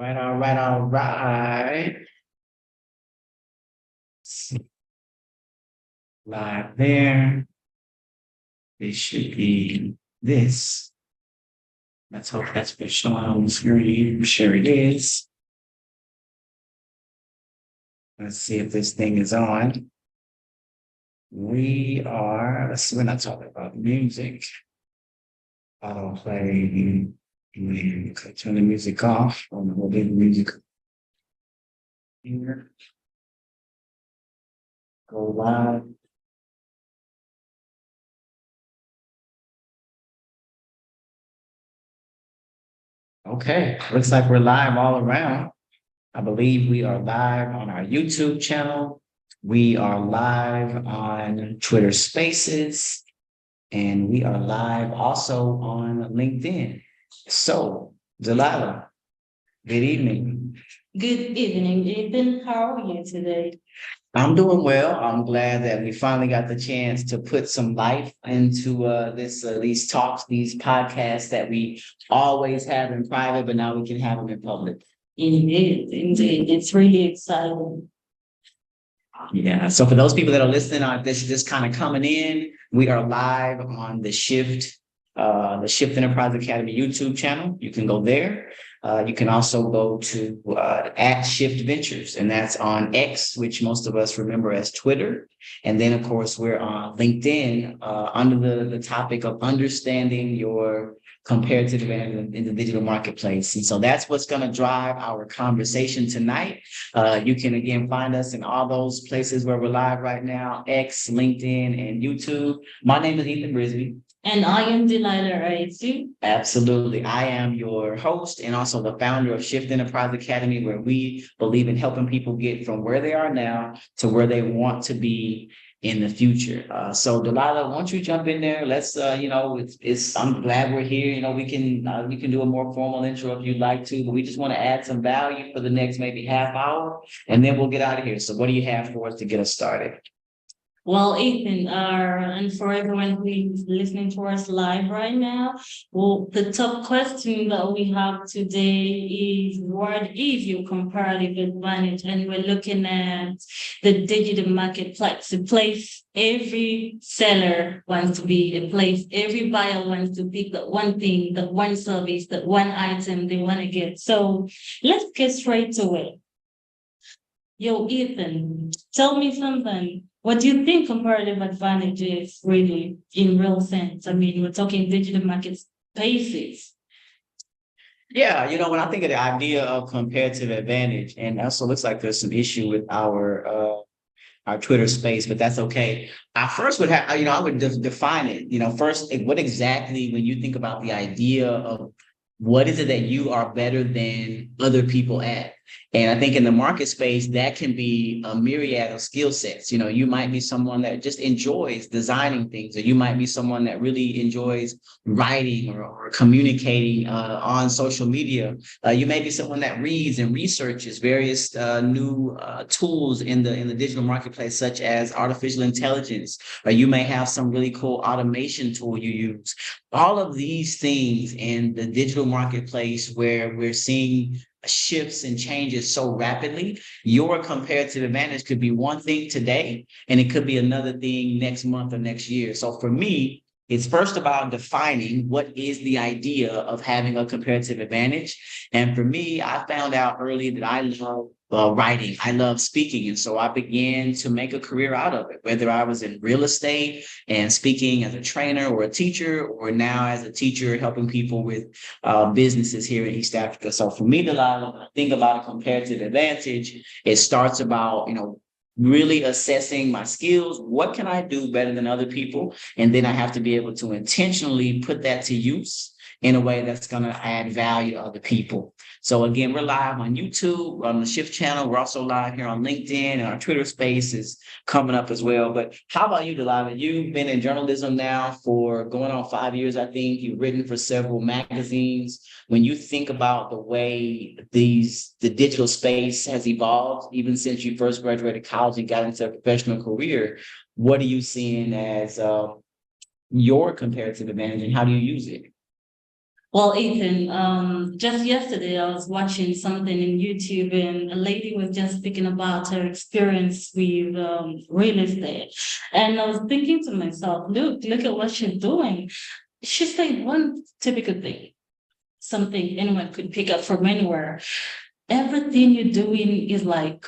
Right, all right, all right. Live there. It should be this. Let's hope that's what's showing on the screen. I'm sure it is. Let's see if this thing is on. Let's see, we're not talking about music. Auto play. Turn the music off. We'll leave the music here. Go live. Okay, looks like we're live all around. I believe we are live on our YouTube channel. We are live on Twitter Spaces, and we are live also on LinkedIn. So, Delilah, good evening. Good evening, Ethan. How are you today? I'm doing well. I'm glad that we finally got the chance to put some life into these talks, these podcasts that we always have in private, but now we can have them in public. Indeed. It's really exciting. Yeah. So for those people that are listening on this, just kind of coming in, we are live on the Shift Enterprise Academy YouTube channel. You can go there. You can also go to at Shift Ventures, and that's on X, which most of us remember as Twitter. And then, of course, we're on LinkedIn under the topic of understanding your comparative advantage in the digital marketplace. And so that's what's going to drive our conversation tonight. You can, again, find us in all those places where we're live right now, X, LinkedIn, and YouTube. My name is Ethan Brisby. And I am Delilah Aisu. Absolutely. I am your host and also the founder of Shift Enterprise Academy, where we believe in helping people get from where they are now to where they want to be in the future. So Delilah, why don't you jump in there? Let's, I'm glad we're here. We can do a more formal intro if you'd like to, but we just want to add some value for the next maybe half hour, and then we'll get out of here. So what do you have for us to get us started? Well, Ethan, and for everyone who is listening to us live right now, well, the top question that we have today is, what is your comparative advantage? And we're looking at the digital marketplace, the place every seller wants to be, a place every buyer wants to pick that one thing, that one service, that one item they want to get. So let's get straight to it. Yo, Ethan, tell me something. What do you think comparative advantage is really in real sense? I mean, we're talking digital market spaces. Yeah, when I think of the idea of comparative advantage, and also looks like there's some issue with our Twitter space, but that's okay. I first would have, I would define it. First, what exactly, when you think about the idea of what is it that you are better than other people at? And I think in the market space, that can be a myriad of skill sets. You might be someone that just enjoys designing things, or you might be someone that really enjoys writing or communicating on social media. You may be someone that reads and researches various new tools in the digital marketplace, such as artificial intelligence. Or you may have some really cool automation tool you use. All of these things in the digital marketplace, where we're seeing shifts and changes so rapidly, your comparative advantage could be one thing today, and it could be another thing next month or next year. So for me, it's first about defining what is the idea of having a comparative advantage. And for me, I found out early that I love writing. I love speaking. And so I began to make a career out of it, whether I was in real estate and speaking as a trainer or a teacher, or now as a teacher helping people with businesses here in East Africa. So for me, Delilah, when I think about a comparative advantage, it starts about, really assessing my skills. What can I do better than other people? And then I have to be able to intentionally put that to use in a way that's going to add value to other people. So again, we're live on YouTube, on the Shift channel. We're also live here on LinkedIn, and our Twitter space is coming up as well. But how about you, Delilah? You've been in journalism now for going on 5 years, I think. You've written for several magazines. When you think about the way the digital space has evolved, even since you first graduated college and got into a professional career, what are you seeing as your comparative advantage, and how do you use it? Well, Ethan, just yesterday I was watching something in YouTube and a lady was just speaking about her experience with real estate. And I was thinking to myself, look at what she's doing. She said one typical thing, something anyone could pick up from anywhere. Everything you're doing is like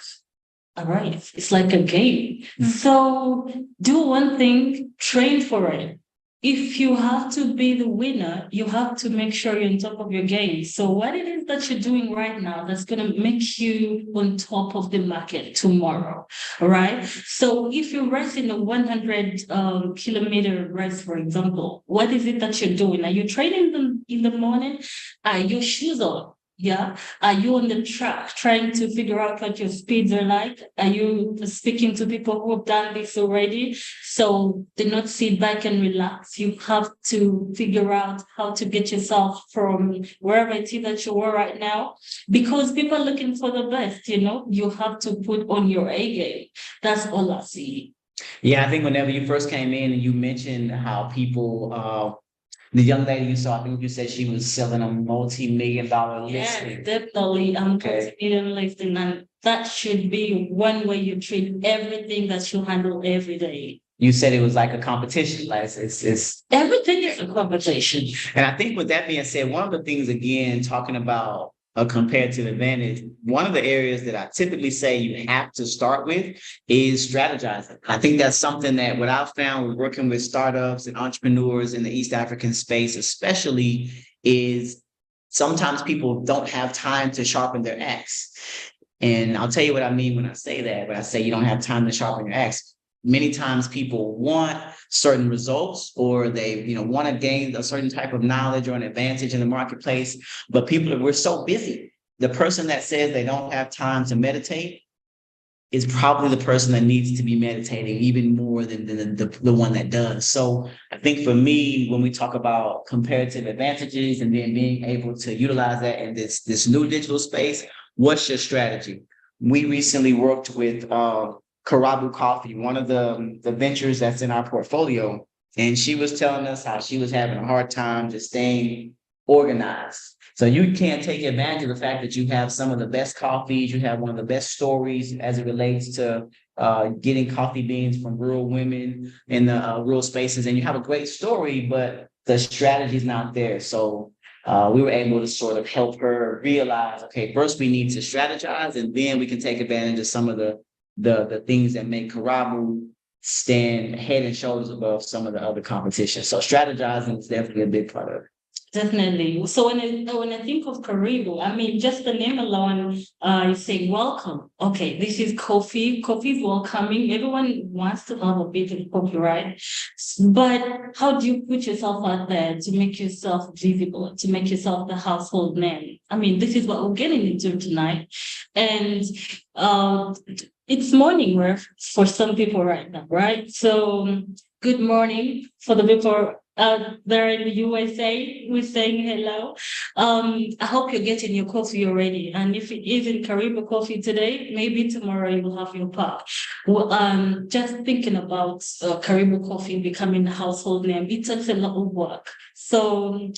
a race. It's like a game. So do one thing, train for it. If you have to be the winner, you have to make sure you're on top of your game. So what it is that you're doing right now that's going to make you on top of the market tomorrow, all right? So if you're racing a 100 kilometer race, for example, what is it that you're doing? Are you training them in the morning? Are your shoes on? Yeah. Are you on the track trying to figure out what your speeds are like? Are you speaking to people who have done this already? So do not sit back and relax. You have to figure out how to get yourself from wherever it is that you are right now, because people are looking for the best, you know, you have to put on your A game. That's all I see. Yeah, I think whenever you first came in and you mentioned how people, the young lady you saw, I think you said she was selling a multi-million-dollar Yes, listing. definitely. I'm Okay. considering lifting, and that should be one way you treat everything that you handle every day. You said it was like a competition, like it's Everything is a conversation. and I think with that being said, one of the things again, talking about a comparative advantage, one of the areas that I typically say you have to start with is strategizing. I think that's something that what I've found with working with startups and entrepreneurs in the East African space, especially, is sometimes people don't have time to sharpen their axe. And I'll tell you what I mean when I say that. When I say you don't have time to sharpen your axe, many times people want certain results or they want to gain a certain type of knowledge or an advantage in the marketplace, but we're so busy. The person that says they don't have time to meditate is probably the person that needs to be meditating even more than the one that does. So I think for me, when we talk about comparative advantages and then being able to utilize that in this new digital space, what's your strategy? We recently worked with Karabu Coffee, one of the ventures that's in our portfolio, and she was telling us how she was having a hard time just staying organized. So you can't take advantage of the fact that you have some of the best coffees, you have one of the best stories as it relates to getting coffee beans from rural women in the rural spaces, and you have a great story, but the strategy is not there. So we were able to sort of help her realize, okay, first we need to strategize, and then we can take advantage of some of the things that make Karamu stand head and shoulders above some of the other competition. So strategizing is definitely a big part of it. Definitely. So when I think of Karibu, I mean, just the name alone, you say welcome. Okay, this is coffee. Coffee is welcoming. Everyone wants to have a bit of coffee, right? But how do you put yourself out there to make yourself visible, to make yourself the household name? I mean, this is what we're getting into tonight. And uh, it's morning for some people right now, right? So good morning for the people out there in the USA. We're saying hello. I hope you're getting your coffee already. And if it isn't Caribou coffee today, maybe tomorrow you'll have your cup. Well, just thinking about Caribou coffee becoming a household name, it takes a lot of work. So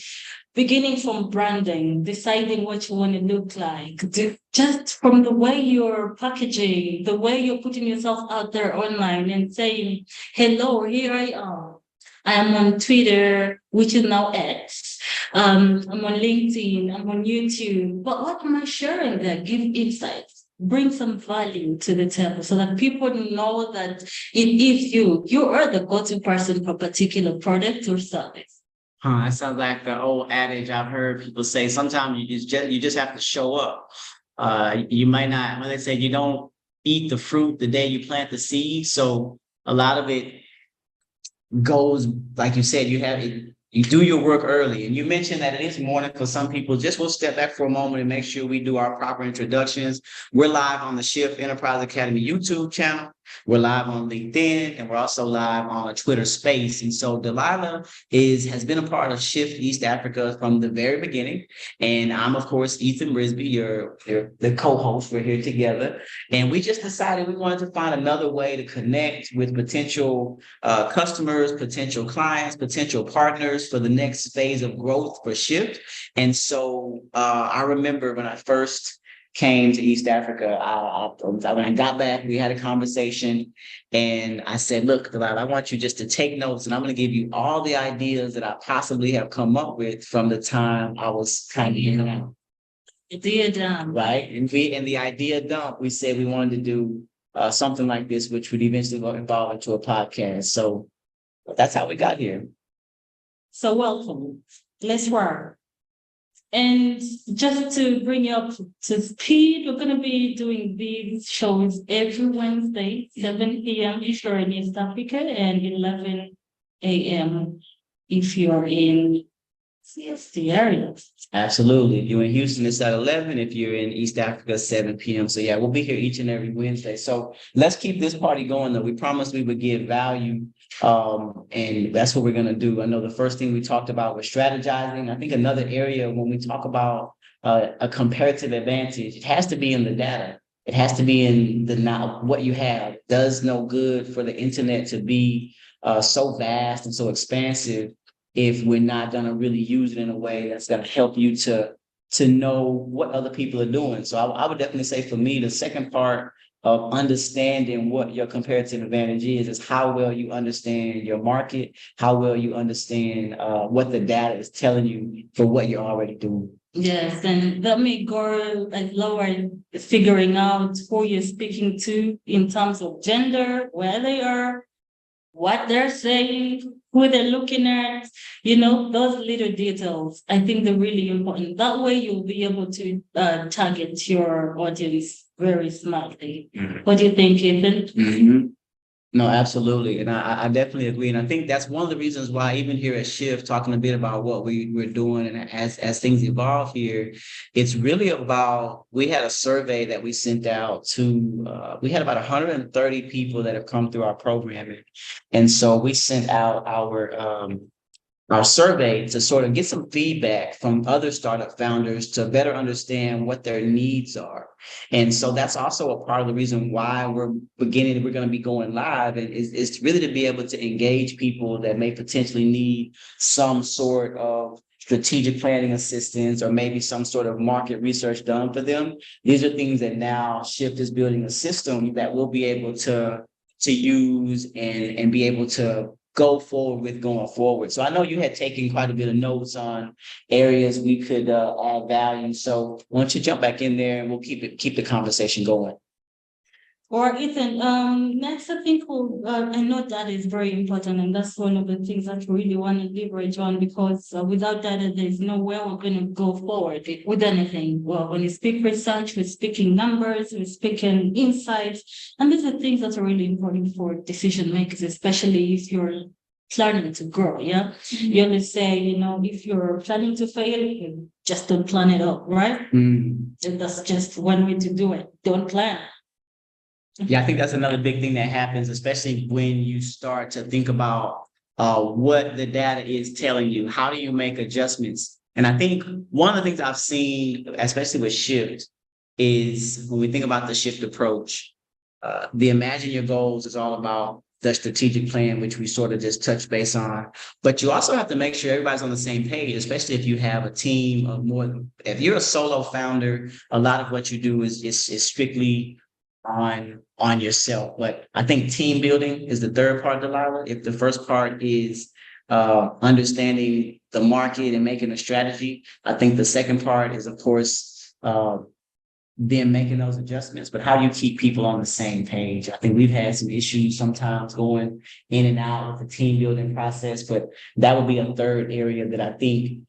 beginning from branding, deciding what you want to look like, just from the way you're packaging, the way you're putting yourself out there online and saying, hello, here I am. I am on Twitter, which is now X. I'm on LinkedIn, I'm on YouTube. But what am I sharing there? Give insights. Bring some value to the table so that people know that it is you. You are the go-to person for a particular product or service. Huh, that sounds like the old adage I've heard people say. Sometimes you just have to show up. You might not, when they say you don't eat the fruit the day you plant the seed. So a lot of it goes, like you said, you do your work early. And you mentioned that it is morning for some people. Just we'll step back for a moment and make sure we do our proper introductions. We're live on the Shift Enterprise Academy YouTube channel. We're live on LinkedIn, and we're also live on a Twitter space. And so Delilah has been a part of Shift East Africa from the very beginning. And I'm, of course, Ethan Brisby, your the co-host. We're here together. And we just decided we wanted to find another way to connect with potential customers, potential clients, potential partners for the next phase of growth for Shift. And so I remember when I first came to East Africa, when I got back, we had a conversation, and I said, "Look, Delilah, I want you just to take notes, and I'm going to give you all the ideas that I possibly have come up with from the time I was kind of in and Idea dump. right?" And the idea dump, we said we wanted to do something like this, which would eventually evolve into a podcast. So that's how we got here. So welcome. Let's work. And just to bring you up to speed, we're going to be doing these shows every Wednesday, 7 p.m. if you're in East Africa, and 11 a.m. if you're in CST area. Absolutely. If you're in Houston, it's at 11. If you're in East Africa, 7 p.m. So yeah, we'll be here each and every Wednesday. So let's keep this party going, though. We promised we would give value. And that's what we're going to do. I know the first thing we talked about was strategizing. I think another area when we talk about a comparative advantage, it has to be in the data. It has to be in the now what you have. Does no good for the internet to be so vast and so expansive if we're not going to really use it in a way that's going to help you to know what other people are doing. So I would definitely say for me, the second part of understanding what your comparative advantage is how well you understand your market, how well you understand what the data is telling you for what you're already doing. Yes, and that may go like lower figuring out who you're speaking to in terms of gender, where they are, what they're saying, who they're looking at, those little details. I think they're really important. That way you'll be able to target your audience very smartly. Mm-hmm. What do you think, Ethan? Mm-hmm. No, absolutely. And I definitely agree. And I think that's one of the reasons why even here at Shift, talking a bit about what we're doing and as things evolve here, it's really about, we had a survey that we sent out to, we had about 130 people that have come through our programming. And so we sent out our survey to sort of get some feedback from other startup founders to better understand what their needs are. And so that's also a part of the reason why we're going to be going live, and is really to be able to engage people that may potentially need some sort of strategic planning assistance or maybe some sort of market research done for them. These are things that now Shift is building a system that we'll be able to use and be able to go forward with going forward. So I know you had taken quite a bit of notes on areas we could add value. So why don't you jump back in there and we'll keep the conversation going. Or Ethan, next I think I know that is very important, and that's one of the things that we really want to leverage on, because without data, there's no way we're going to go forward with anything. Well, when you speak research, we're speaking numbers, we're speaking insights, and these are things that are really important for decision makers, especially if you're planning to grow. Yeah, you always say, if you're planning to fail, you just don't plan it out, right? And that's just one way to do it. Don't plan. Yeah, I think that's another big thing that happens, especially when you start to think about what the data is telling you. How do you make adjustments? And I think one of the things I've seen, especially with Shift, is when we think about the Shift approach, the Imagine Your Goals is all about the strategic plan, which we sort of just touched base on. But you also have to make sure everybody's on the same page, especially if you have a team of more. If you're a solo founder, a lot of what you do is strictly on yourself. But I think team building is the third part, Delilah. If the first part is understanding the market and making a strategy, I think the second part is, of course, then making those adjustments. But how do you keep people on the same page? I think we've had some issues sometimes going in and out with the team building process, but that would be a third area that I think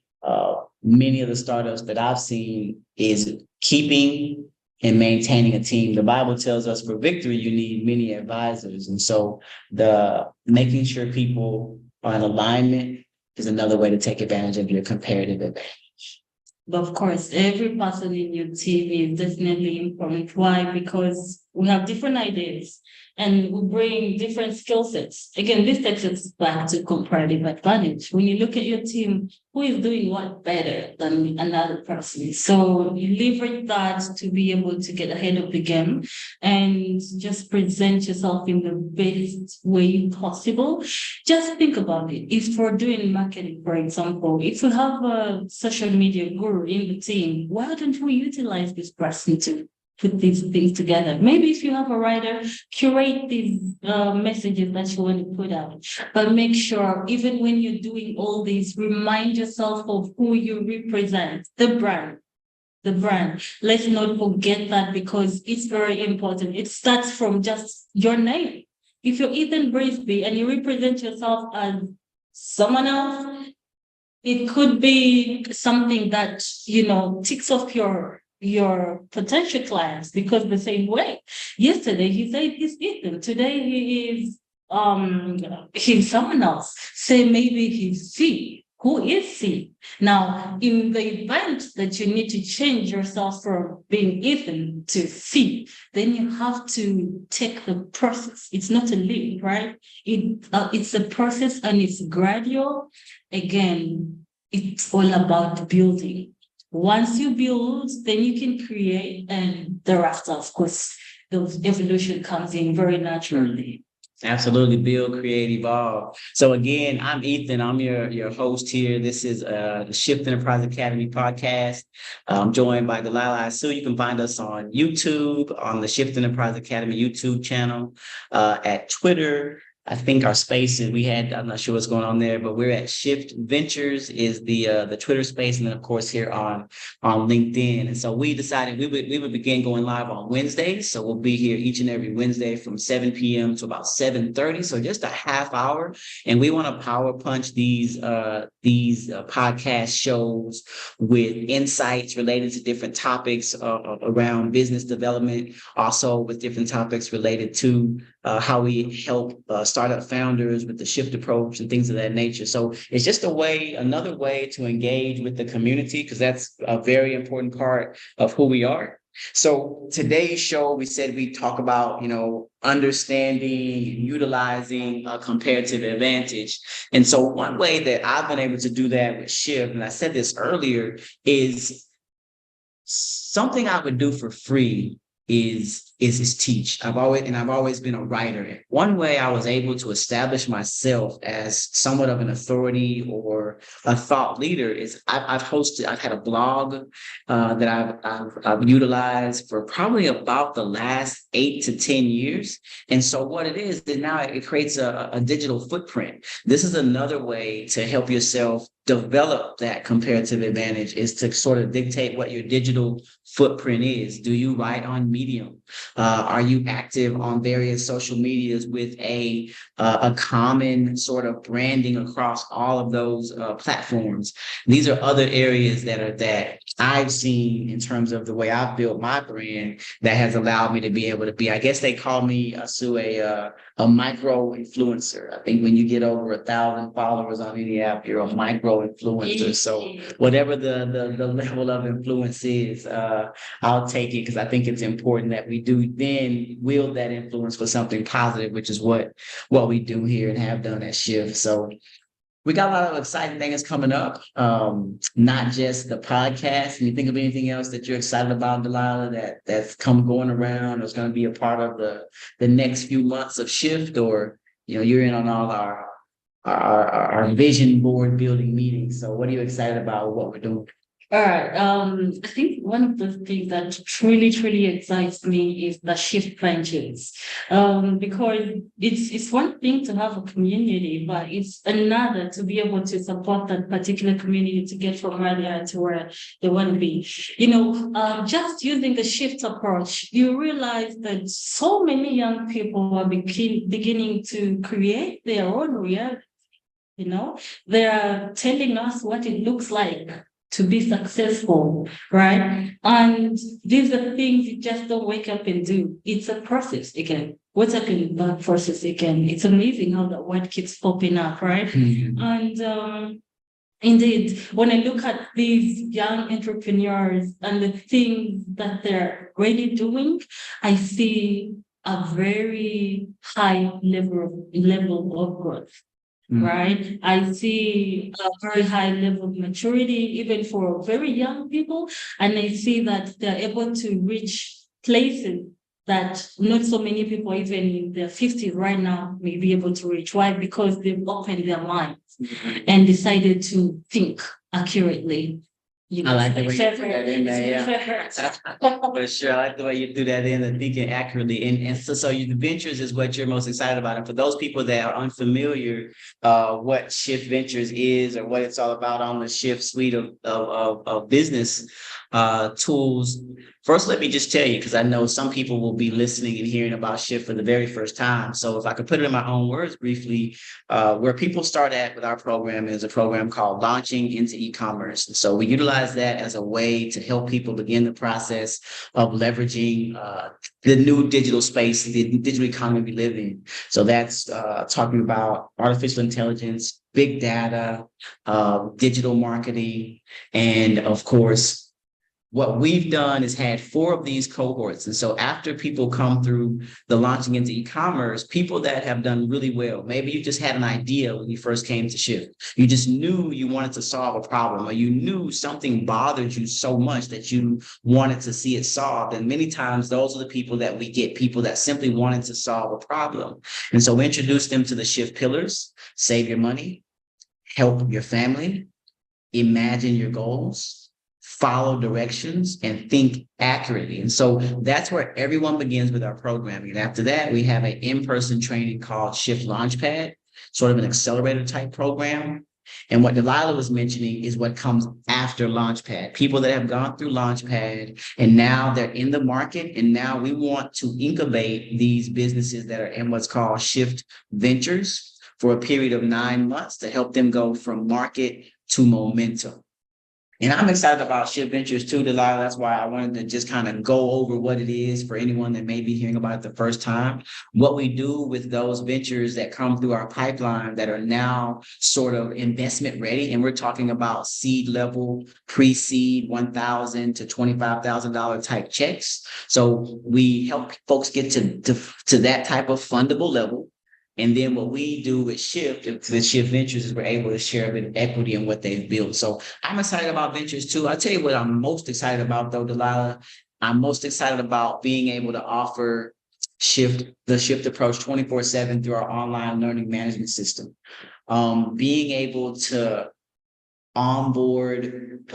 many of the startups that I've seen is keeping and maintaining a team. The Bible tells us for victory, you need many advisors. And so the making sure people are in alignment is another way to take advantage of your comparative advantage. But of course, every person in your team is definitely important. Why? Because We have different ideas and we bring different skill sets. Again, this takes us back to comparative advantage. When you look at your team, who is doing what better than another person? So you leverage that to be able to get ahead of the game and just present yourself in the best way possible. Just think about it. If we're doing marketing, for example, if we have a social media guru in the team, why don't we utilize this person to put these things together? Maybe if you have a writer, curate these messages that you want to put out, but make sure even when you're doing all these, remind yourself of who you represent, the brand. The brand. Let's not forget that because it's very important. It starts from just your name. If you're Ethan Brisby and you represent yourself as someone else, it could be something that, ticks off your potential clients because the same way. Yesterday he said he's Ethan. Today he's someone else. Say maybe he's C. Who is C? Now, in the event that you need to change yourself from being Ethan to C, then you have to take the process. It's not a leap, right? It's a process and it's gradual. Again, it's all about building. Once you build, then you can create, and thereafter, of course, the evolution comes in very naturally. Absolutely, build, create, evolve. So again, I'm Ethan. I'm your host here. This is the Shift Enterprise Academy podcast. I'm joined by Delilah Aisu. You can find us on YouTube, on the Shift Enterprise Academy YouTube channel, at Twitter. I think our spaces I'm not sure what's going on there, but we're at Shift Ventures is the Twitter space, and then of course here on LinkedIn. And so we decided we would begin going live on Wednesdays. So we'll be here each and every Wednesday from 7 p.m. to about 7:30. So just a half hour. And we want to power punch these podcast shows with insights related to different topics around business development, also with different topics related to how we help startup founders with the shift approach and things of that nature. So it's just another way to engage with the community, because that's a very important part of who we are. So today's show, we said we talk about, understanding, utilizing a comparative advantage. And so one way that I've been able to do that with Shift, and I said this earlier, is something I would do for free is teach. I've always been a writer. One way I was able to establish myself as somewhat of an authority or a thought leader is I've had a blog that I've utilized for probably about the last 8 to 10 years. And so what it is that now it creates a digital footprint. This is another way to help yourself develop that comparative advantage, is to sort of dictate what your digital footprint is. Do you write on Medium? Are you active on various social medias with a common sort of branding across all of those platforms? These are other areas that I've seen in terms of the way I've built my brand that has allowed me to be able to be, I guess they call me, Sue, a micro influencer. I think when you get over 1,000 followers on any app, you're a micro influencer. So whatever the level of influence is, I'll take it, because I think it's important that we do then wield that influence for something positive, which is what we do here and have done at Shift. So we got a lot of exciting things coming up, not just the podcast. Can you think of anything else that you're excited about, Delilah, that's going around, or is going to be a part of the next few months of Shift? Or, you're in on all our vision board building meetings. So what are you excited about with what we're doing? All right. I think one of the things that truly, truly excites me is the shift ventures. Because it's one thing to have a community, but it's another to be able to support that particular community to get from where they are to where they want to be. Just using the shift approach, you realize that so many young people are beginning to create their own reality. They are telling us what it looks like to be successful, right? And these are things you just don't wake up and do. It's a process again. What's happening that process again? It's amazing how that word keeps popping up, right? Mm-hmm. And Indeed, when I look at these young entrepreneurs and the things that they're really doing, I see a very high level of growth. Right? I see a very high level of maturity, even for very young people. And I see that they're able to reach places that not so many people, even in their 50s right now, may be able to reach. Why? Because they've opened their minds and decided to think accurately. You know, I like the way you put that in there, for sure. I like the way you do that in and thinking accurately. And so the ventures is what you're most excited about. And for those people that are unfamiliar, what Shift Ventures is or what it's all about on the Shift suite of business tools. First, let me just tell you, because I know some people will be listening and hearing about Shift for the very first time. So if I could put it in my own words briefly, where people start at with our program is a program called Launching into E-commerce. And so we utilize that as a way to help people begin the process of leveraging the new digital space, the digital economy we live in. So that's talking about artificial intelligence, big data, digital marketing, and of course, what we've done is had 4 of these cohorts. And so after people come through the launching into e-commerce, people that have done really well, maybe you just had an idea when you first came to Shift. You just knew you wanted to solve a problem, or you knew something bothered you so much that you wanted to see it solved. And many times those are the people that we get, people that simply wanted to solve a problem. And so we introduce them to the Shift pillars: save your money, help your family, imagine your goals, follow directions, and think accurately. And so that's where everyone begins with our programming. And after that, we have an in-person training called Shift Launchpad, sort of an accelerator type program. And what Delilah was mentioning is what comes after Launchpad. People that have gone through Launchpad and now they're in the market. And now we want to incubate these businesses that are in what's called Shift Ventures for a period of 9 months to help them go from market to momentum. And I'm excited about Shift Ventures too, Delilah. That's why I wanted to just kind of go over what it is for anyone that may be hearing about it the first time. What we do with those ventures that come through our pipeline that are now sort of investment ready. And we're talking about seed level, pre-seed, $1,000 to $25,000 type checks. So we help folks get to that type of fundable level. And then what we do with the Shift Ventures, is we're able to share a bit of equity in what they've built. So I'm excited about ventures too. I'll tell you what I'm most excited about though, Delilah. I'm most excited about being able to offer the Shift approach 24/7 through our online learning management system. Being able to onboard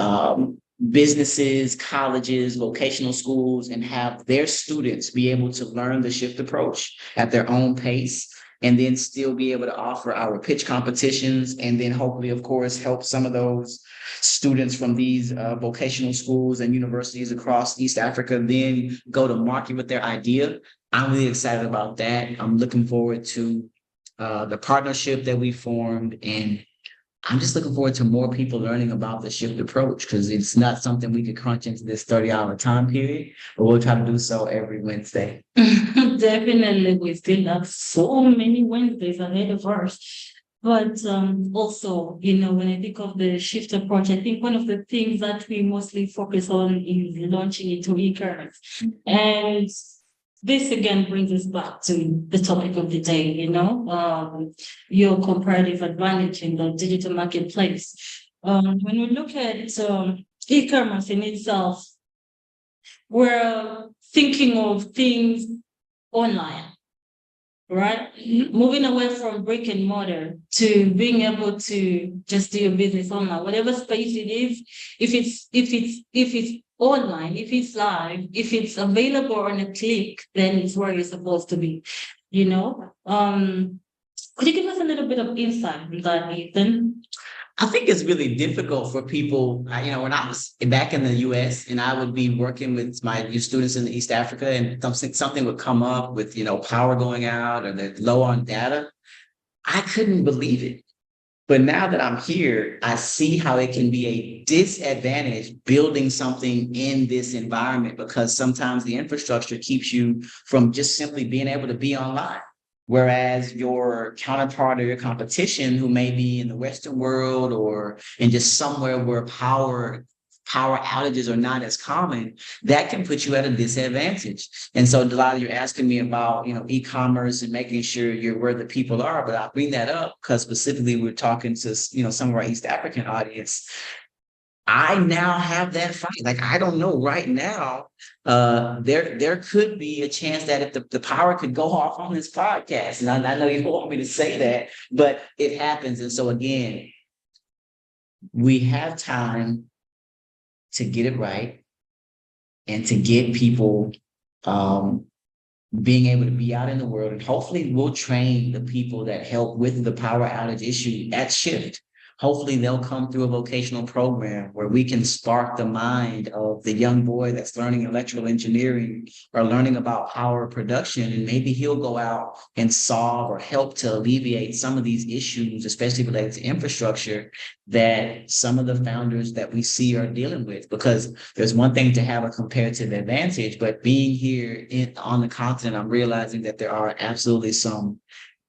businesses, colleges, vocational schools, and have their students be able to learn the Shift approach at their own pace, and then still be able to offer our pitch competitions, and then hopefully, of course, help some of those students from these vocational schools and universities across East Africa then go to market with their idea. I'm really excited about that. I'm looking forward to the partnership that we formed, and I'm just looking forward to more people learning about the Shift approach, because it's not something we could crunch into this 30-hour time period, but we'll try to do so every Wednesday. Definitely, we still have so many Wednesdays ahead of us. But also, when I think of the Shift approach, I think one of the things that we mostly focus on is launching into e-commerce. And this again brings us back to the topic of the day, your comparative advantage in the digital marketplace. When we look at e-commerce in itself, we're thinking of things online, right? Moving away from brick and mortar to being able to just do your business online, whatever space it is. If it's online, if it's live, if it's available on a click, then it's where you're supposed to be. Could you give us a little bit of insight on that, Ethan? I think it's really difficult for people. When I was back in the US and I would be working with my students in East Africa, and something would come up with, power going out or they're low on data, I couldn't believe it. But now that I'm here, I see how it can be a disadvantage building something in this environment, because sometimes the infrastructure keeps you from just simply being able to be online. Whereas your counterpart or your competition, who may be in the Western world or in just somewhere where power outages are not as common, that can put you at a disadvantage. And so, Delilah, you're asking me about, e-commerce and making sure you're where the people are, but I'll bring that up because specifically we're talking to, some of our East African audience. I now have that fight. Like, I don't know right now. There could be a chance that if the power could go off on this podcast, and I know you don't want me to say that, but it happens. And so again, we have time to get it right and to get people being able to be out in the world. And hopefully we'll train the people that help with the power outage issue at Shift. Hopefully they'll come through a vocational program where we can spark the mind of the young boy that's learning electrical engineering or learning about power production. And maybe he'll go out and solve or help to alleviate some of these issues, especially related to infrastructure, that some of the founders that we see are dealing with. Because there's one thing to have a comparative advantage, but being here on the continent, I'm realizing that there are absolutely some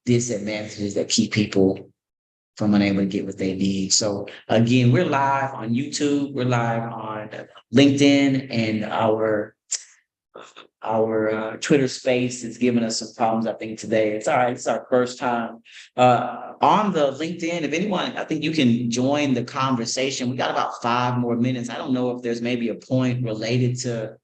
disadvantages that keep people from unable to get what they need. So again, we're live on YouTube, we're live on LinkedIn, and our Twitter space is giving us some problems, I think, today. It's all right. It's our first time on the LinkedIn. If anyone, I think you can join the conversation. We got about 5 more minutes. I don't know if there's maybe a point related to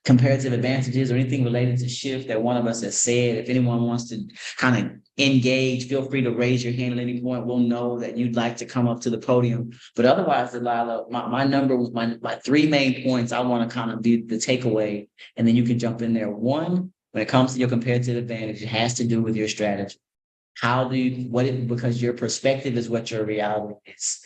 comparative advantages or anything related to Shift that one of us has said. If anyone wants to kind of engage, feel free to raise your hand at any point. We'll know that you'd like to come up to the podium. But otherwise, Delilah, my number was my 3 main points I want to kind of be the takeaway, and then you can jump in there. One, when it comes to your comparative advantage, it has to do with your strategy. How do you, because your perspective is what your reality is.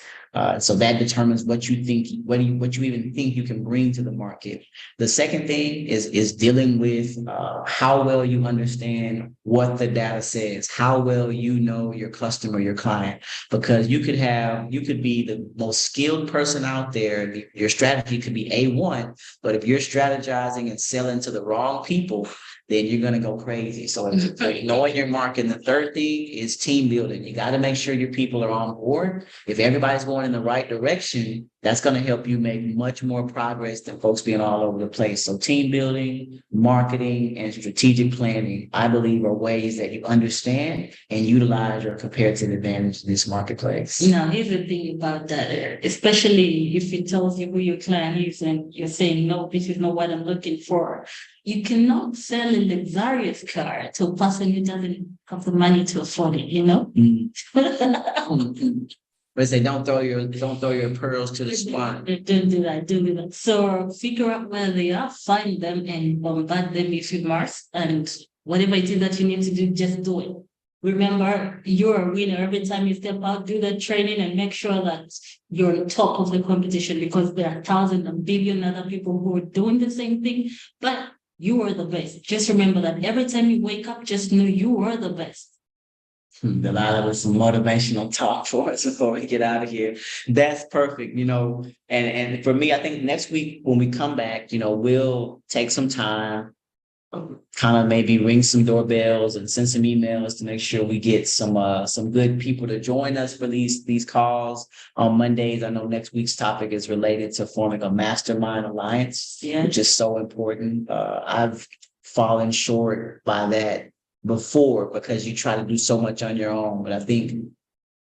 So that determines what you think, what you even think you can bring to the market. The second thing is dealing with how well you understand what the data says, how well you know your customer, your client, because you could be the most skilled person out there. Your strategy could be A1, but if you're strategizing and selling to the wrong people, then you're going to go crazy. So knowing your market. And the third thing is team building. You got to make sure your people are on board. If everybody's going in the right direction, that's going to help you make much more progress than folks being all over the place. So team building, marketing, and strategic planning, I believe, are ways that you understand and utilize your comparative advantage in this marketplace. Now, here's the thing about that, especially if it tells you who your client is and you're saying, no, this is not what I'm looking for. You cannot sell a luxurious car to a person who doesn't have the money to afford it, you know? But say, don't throw your pearls to the swine. Don't do that. So figure out where they are, find them, and bombard them with remarks. And whatever it is that you need to do, just do it. Remember, you're a winner. Every time you step out, do the training and make sure that you're on top of the competition, because there are thousands and billion other people who are doing the same thing, but you are the best. Just remember that every time you wake up, just know you are the best. Delilah with some motivational talk for us before we get out of here. That's perfect, and for me, I think next week when we come back, we'll take some time, kind of maybe ring some doorbells and send some emails to make sure we get some good people to join us for these calls on Mondays. I know next week's topic is related to forming a mastermind alliance, which is so important. I've fallen short by that before because you try to do so much on your own. But I think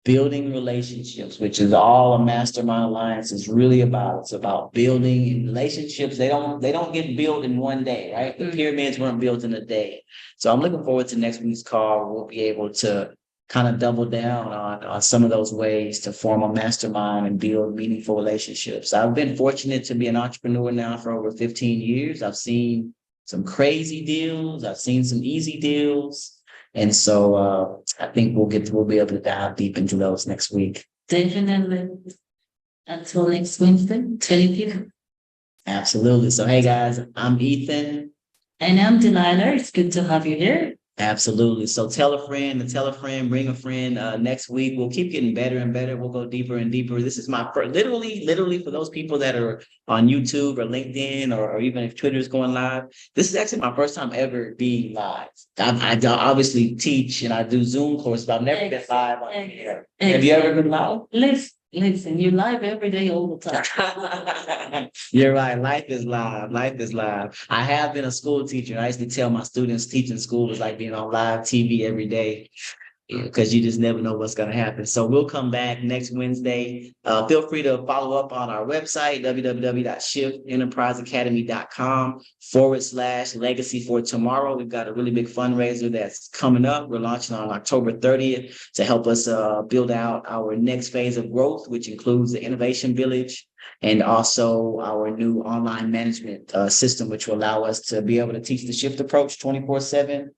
building relationships, which is all a mastermind alliance is really about. It's about building relationships. They don't get built in one day, right? The pyramids weren't built in a day. So I'm looking forward to next week's call. We'll be able to kind of double down on some of those ways to form a mastermind and build meaningful relationships. I've been fortunate to be an entrepreneur now for over 15 years. I've seen some crazy deals. I've seen some easy deals. And so I think we'll be able to dive deep into those next week. Definitely. Until next Wednesday, 20th. Absolutely. So, hey guys, I'm Ethan. And I'm Delilah. It's good to have you here. Absolutely. So tell a friend, and tell a friend, bring a friend. Next week, we'll keep getting better and better. We'll go deeper and deeper. This is my first, literally for those people that are on YouTube or LinkedIn or even if Twitter is going live. This is actually my first time ever being live. I obviously teach and I do Zoom courses, but I've never been live on here. Have you ever been live? Listen, you live every day, all the time. You're right. Life is live. Life is live. I have been a school teacher. I used to tell my students teaching school is like being on live TV every day because you just never know what's going to happen. So we'll come back next Wednesday. Feel free to follow up on our website, www.shiftenterpriseacademy.com/legacy for tomorrow. We've got a really big fundraiser that's coming up. We're launching on October 30th to help us build out our next phase of growth, which includes the Innovation Village and also our new online management system, which will allow us to be able to teach the shift approach 24/7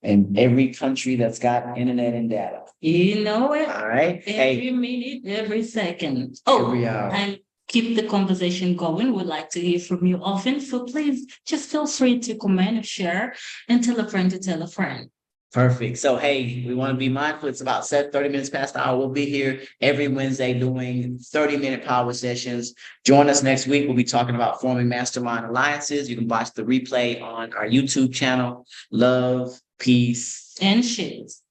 in every country that's got internet and data. You know it. All right. Every minute, every second. Oh, every hour. and keep the conversation going. We'd like to hear from you often. So please just feel free to comment, share, and tell a friend to tell a friend. Perfect. So, hey, we want to be mindful. It's about 30 minutes past the hour. We'll be here every Wednesday doing 30-minute power sessions. Join us next week. We'll be talking about forming mastermind alliances. You can watch the replay on our YouTube channel. Love, peace, And shares.